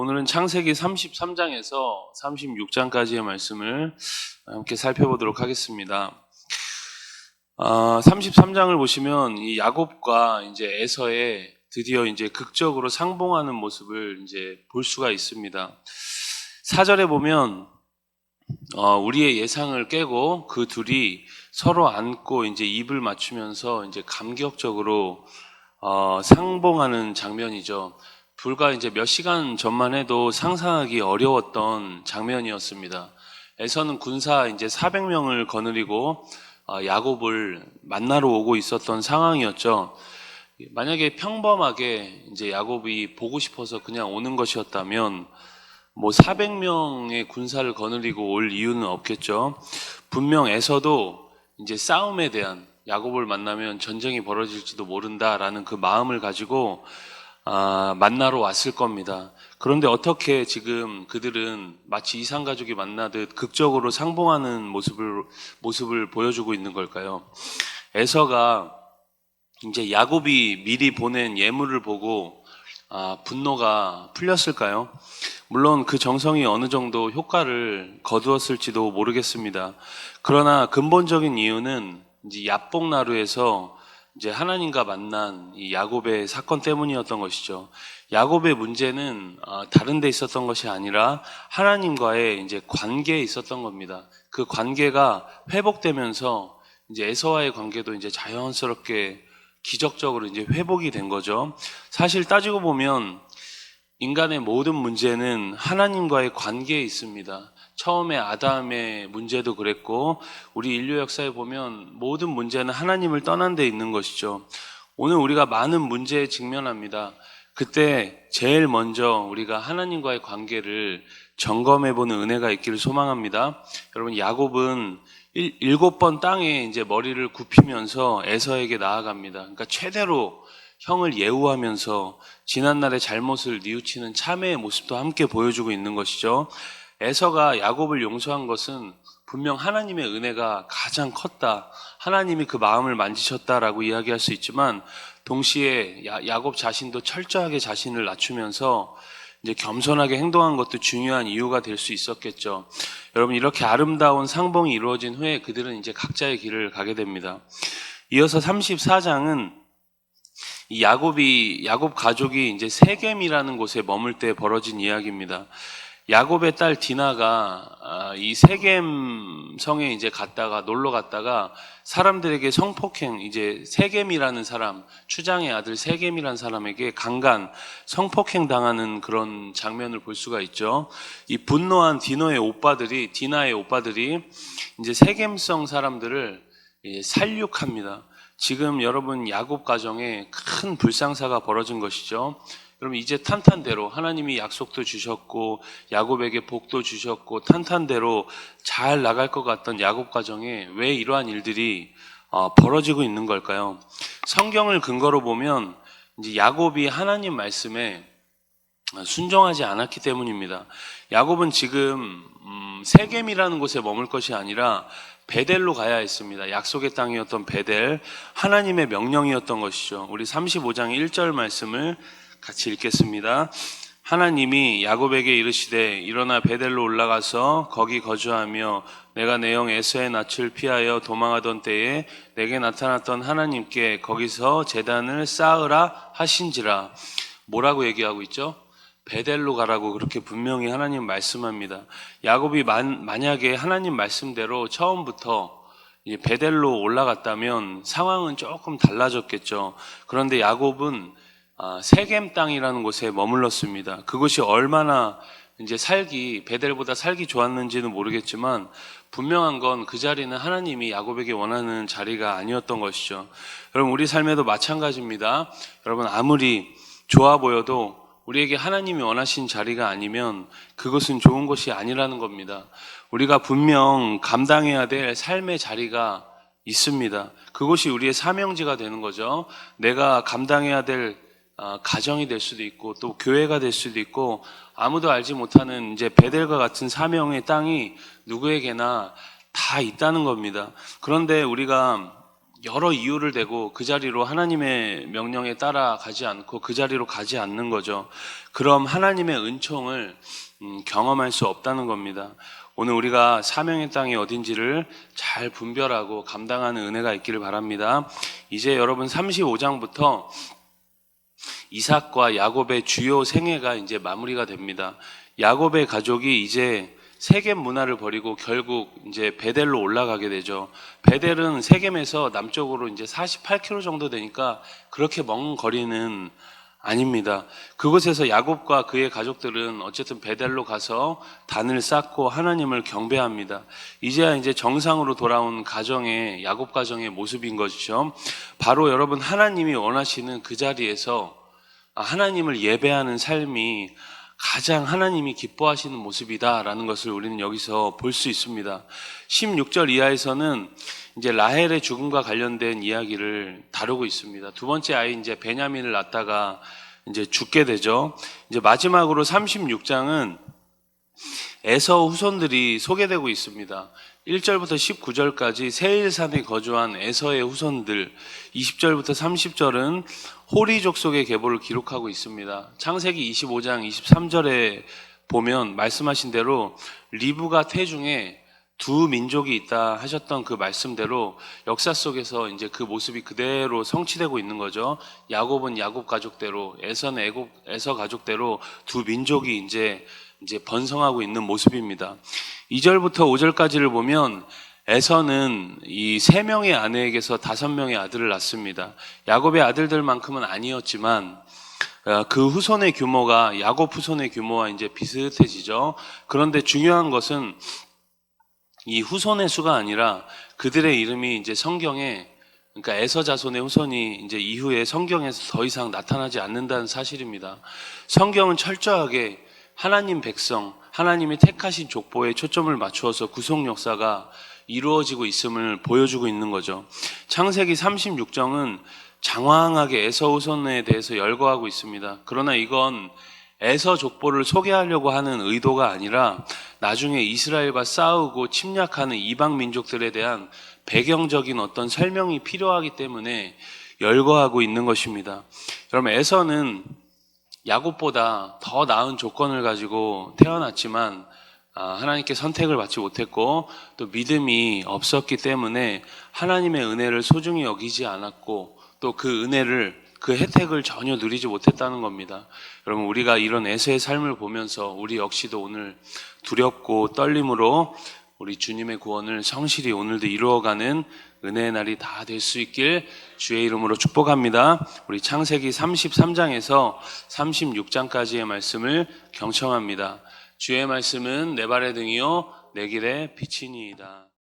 오늘은 창세기 33장에서 36장까지의 말씀을 함께 살펴보도록 하겠습니다. 33장을 보시면 이 야곱과 이제 에서의 드디어 이제 극적으로 상봉하는 모습을 이제 볼 수가 있습니다. 4절에 보면 우리의 예상을 깨고 그 둘이 서로 안고 이제 입을 맞추면서 이제 감격적으로 상봉하는 장면이죠. 불과 이제 몇 시간 전만 해도 상상하기 어려웠던 장면이었습니다. 에서는 군사 이제 400명을 거느리고 야곱을 만나러 오고 있었던 상황이었죠. 만약에 평범하게 이제 야곱이 보고 싶어서 그냥 오는 것이었다면 뭐 400명의 군사를 거느리고 올 이유는 없겠죠. 분명 에서도 이제 싸움에 대한, 야곱을 만나면 전쟁이 벌어질지도 모른다라는 그 마음을 가지고 만나러 왔을 겁니다. 그런데 어떻게 지금 그들은 마치 이산가족이 만나듯 극적으로 상봉하는 모습을 보여주고 있는 걸까요? 에서가 이제 야곱이 미리 보낸 예물을 보고 분노가 풀렸을까요? 물론 그 정성이 어느 정도 효과를 거두었을지도 모르겠습니다. 그러나 근본적인 이유는 이제 야복나루에서 이제 하나님과 만난 이 야곱의 사건 때문이었던 것이죠. 야곱의 문제는 다른 데 있었던 것이 아니라 하나님과의 이제 관계에 있었던 겁니다. 그 관계가 회복되면서 이제 에서와의 관계도 이제 자연스럽게 기적적으로 이제 회복이 된 거죠. 사실 따지고 보면 인간의 모든 문제는 하나님과의 관계에 있습니다. 처음에 아담의 문제도 그랬고 우리 인류 역사에 보면 모든 문제는 하나님을 떠난 데 있는 것이죠. 오늘 우리가 많은 문제에 직면합니다. 그때 제일 먼저 우리가 하나님과의 관계를 점검해보는 은혜가 있기를 소망합니다. 여러분, 야곱은 7번 땅에 이제 머리를 굽히면서 에서에게 나아갑니다. 그러니까 최대로 형을 예우하면서 지난날의 잘못을 뉘우치는 참회의 모습도 함께 보여주고 있는 것이죠. 에서가 야곱을 용서한 것은 분명 하나님의 은혜가 가장 컸다, 하나님이 그 마음을 만지셨다라고 이야기할 수 있지만 동시에 야곱 자신도 철저하게 자신을 낮추면서 이제 겸손하게 행동한 것도 중요한 이유가 될 수 있었겠죠. 여러분, 이렇게 아름다운 상봉이 이루어진 후에 그들은 이제 각자의 길을 가게 됩니다. 이어서 34장은 이 야곱 가족이 이제 세겜이라는 곳에 머물 때 벌어진 이야기입니다. 야곱의 딸 디나가 이 세겜 성에 이제 놀러 갔다가 사람들에게 성폭행, 이제 세겜이라는 사람, 추장의 아들 세겜이라는 사람에게 강간, 성폭행 당하는 그런 장면을 볼 수가 있죠. 이 분노한 디나의 오빠들이 이제 세겜성 사람들을 살육합니다. 지금 여러분, 야곱 가정에 큰 불상사가 벌어진 것이죠. 여러분, 이제 탄탄대로 하나님이 약속도 주셨고 야곱에게 복도 주셨고 탄탄대로 잘 나갈 것 같던 야곱 가정에 왜 이러한 일들이 벌어지고 있는 걸까요? 성경을 근거로 보면 이제 야곱이 하나님 말씀에 순종하지 않았기 때문입니다. 야곱은 지금 세겜이라는 곳에 머물 것이 아니라 베델로 가야 했습니다. 약속의 땅이었던 베델, 하나님의 명령이었던 것이죠. 우리 35장 1절 말씀을 같이 읽겠습니다. 하나님이 야곱에게 이르시되 일어나 베델로 올라가서 거기 거주하며 내가 내 형 에서의 낯을 피하여 도망하던 때에 내게 나타났던 하나님께 거기서 제단을 쌓으라 하신지라. 뭐라고 얘기하고 있죠? 베델로 가라고 그렇게 분명히 하나님 말씀합니다. 야곱이 만약에 하나님 말씀대로 처음부터 베델로 올라갔다면 상황은 조금 달라졌겠죠. 그런데 야곱은 세겜 땅이라는 곳에 머물렀습니다. 그곳이 얼마나 이제 베델보다 살기 좋았는지는 모르겠지만 분명한 건 그 자리는 하나님이 야곱에게 원하는 자리가 아니었던 것이죠. 여러분, 우리 삶에도 마찬가지입니다. 여러분, 아무리 좋아 보여도 우리에게 하나님이 원하신 자리가 아니면 그것은 좋은 것이 아니라는 겁니다. 우리가 분명 감당해야 될 삶의 자리가 있습니다. 그것이 우리의 사명지가 되는 거죠. 내가 감당해야 될 가정이 될 수도 있고 또 교회가 될 수도 있고 아무도 알지 못하는 이제 베델과 같은 사명의 땅이 누구에게나 다 있다는 겁니다. 그런데 우리가 여러 이유를 대고 그 자리로 하나님의 명령에 따라가지 않고 그 자리로 가지 않는 거죠. 그럼 하나님의 은총을 경험할 수 없다는 겁니다. 오늘 우리가 사명의 땅이 어딘지를 잘 분별하고 감당하는 은혜가 있기를 바랍니다. 이제 여러분 35장부터 이삭과 야곱의 주요 생애가 이제 마무리가 됩니다. 야곱의 가족이 이제 세겜 문화를 버리고 결국 이제 베델로 올라가게 되죠. 베델은 세겜에서 남쪽으로 이제 48km 정도 되니까 그렇게 먼 거리는 아닙니다. 그곳에서 야곱과 그의 가족들은 어쨌든 베델로 가서 단을 쌓고 하나님을 경배합니다. 이제야 이제 정상으로 돌아온 가정의 야곱 가정의 모습인 것이죠. 바로 여러분 하나님이 원하시는 그 자리에서 하나님을 예배하는 삶이 가장 하나님이 기뻐하시는 모습이다라는 것을 우리는 여기서 볼 수 있습니다. 16절 이하에서는 이제 라헬의 죽음과 관련된 이야기를 다루고 있습니다. 두 번째 아이 이제 베냐민을 낳다가 이제 죽게 되죠. 이제 마지막으로 36장은 에서 후손들이 소개되고 있습니다. 1절부터 19절까지 세일산에 거주한 에서의 후손들, 20절부터 30절은 호리 족속의 계보를 기록하고 있습니다. 창세기 25장 23절에 보면 말씀하신 대로 리브가 태중에 두 민족이 있다 하셨던 그 말씀대로 역사 속에서 이제 그 모습이 그대로 성취되고 있는 거죠. 야곱은 야곱 가족대로, 에서는 에서 가족대로 두 민족이 이제 번성하고 있는 모습입니다. 2절부터 5절까지를 보면 에서는 이 3명의 아내에게서 5명의 아들을 낳습니다. 야곱의 아들들만큼은 아니었지만 그 후손의 규모가 야곱 후손의 규모와 이제 비슷해지죠. 그런데 중요한 것은 이 후손의 수가 아니라 그들의 이름이 이제 성경에, 그러니까 에서 자손의 후손이 이제 이후에 성경에서 더 이상 나타나지 않는다는 사실입니다. 성경은 철저하게 하나님 백성, 하나님이 택하신 족보에 초점을 맞추어서 구속 역사가 이루어지고 있음을 보여주고 있는 거죠. 창세기 36장은 장황하게 에서 후손에 대해서 열거하고 있습니다. 그러나 이건 에서 족보를 소개하려고 하는 의도가 아니라 나중에 이스라엘과 싸우고 침략하는 이방 민족들에 대한 배경적인 어떤 설명이 필요하기 때문에 열거하고 있는 것입니다. 여러분, 에서는 야곱보다 더 나은 조건을 가지고 태어났지만 하나님께 선택을 받지 못했고 또 믿음이 없었기 때문에 하나님의 은혜를 소중히 여기지 않았고 또 그 은혜를, 그 혜택을 전혀 누리지 못했다는 겁니다. 여러분, 우리가 이런 에서의 삶을 보면서 우리 역시도 오늘 두렵고 떨림으로 우리 주님의 구원을 성실히 오늘도 이루어가는 은혜의 날이 다 될 수 있길 주의 이름으로 축복합니다. 우리 창세기 33장에서 36장까지의 말씀을 경청합니다. 주의 말씀은 내 발의 등이요 내 길의 빛이니이다.